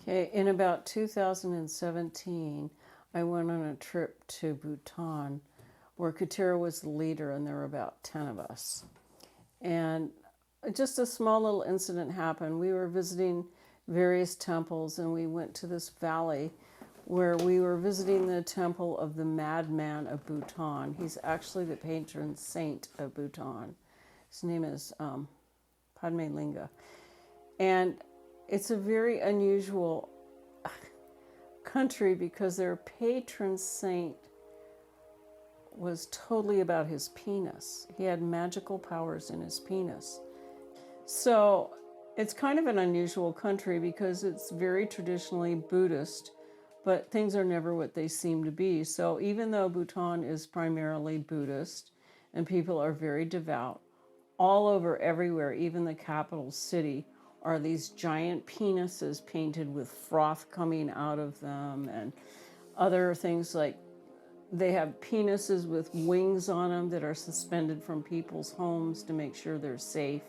Okay, in about 2017, I went on a trip to Bhutan where Katira was the leader and there were about 10 of us. And just a small little incident happened. We were visiting various temples and we went to this valley where we were visiting the temple of the madman of Bhutan. He's actually the patron saint of Bhutan. His name is Padme Linga. And it's a very unusual country because their patron saint was totally about his penis. He had magical powers in his penis. So it's kind of an unusual country because it's very traditionally Buddhist, but things are never what they seem to be. So even though Bhutan is primarily Buddhist and people are very devout, all over everywhere, even the capital city, are these giant penises painted with froth coming out of them and other things like they have penises with wings on them that are suspended from people's homes to make sure they're safe.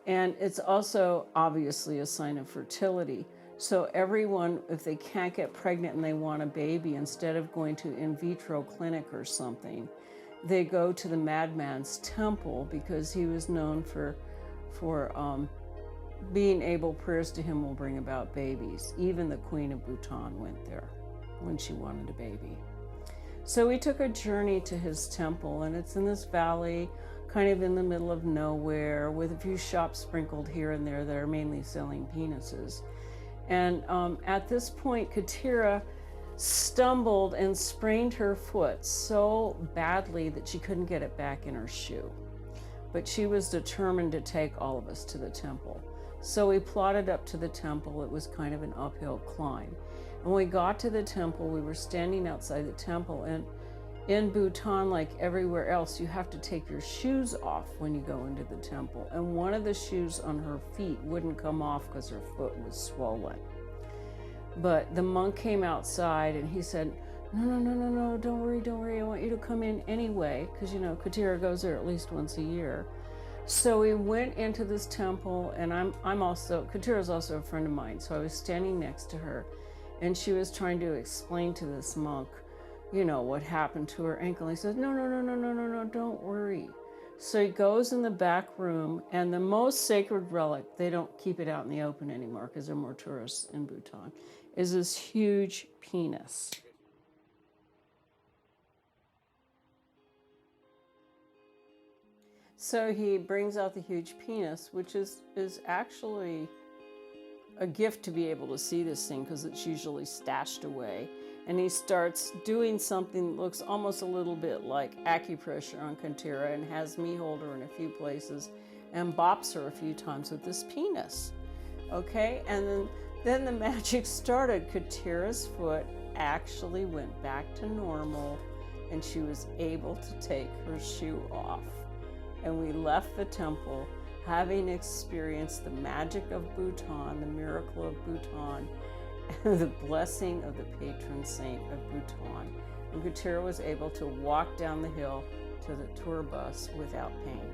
And it's also obviously a sign of fertility. So everyone, if they can't get pregnant and they want a baby, instead of going to in vitro clinic or something, they go to the madman's temple because he was known for being able, prayers to him will bring about babies. Even the Queen of Bhutan went there when she wanted a baby. So we took a journey to his temple, and it's in this valley, kind of in the middle of nowhere, with a few shops sprinkled here and there that are mainly selling penises. And at this point, Katira stumbled and sprained her foot so badly that she couldn't get it back in her shoe. But she was determined to take all of us to the temple. So we plodded up to the temple. It was kind of an uphill climb. And when we got to the temple, we were standing outside the temple. And in Bhutan, like everywhere else, you have to take your shoes off when you go into the temple. And one of the shoes on her feet wouldn't come off because her foot was swollen. But the monk came outside and he said, no, don't worry, I want you to come in anyway, because Katira goes there at least once a year. So we went into this temple, and Katira's also a friend of mine, so I was standing next to her, and she was trying to explain to this monk, what happened to her ankle. He said, no, don't worry. So he goes in the back room, and the most sacred relic, they don't keep it out in the open anymore because there are more tourists in Bhutan, is this huge penis. So he brings out the huge penis, which is actually a gift to be able to see this thing because it's usually stashed away. And he starts doing something that looks almost a little bit like acupressure on Katira and has me hold her in a few places and bops her a few times with this penis. Okay, and then the magic started. Katira's foot actually went back to normal and she was able to take her shoe off. And we left the temple having experienced the magic of Bhutan, the miracle of Bhutan, and the blessing of the patron saint of Bhutan. And Katira was able to walk down the hill to the tour bus without pain.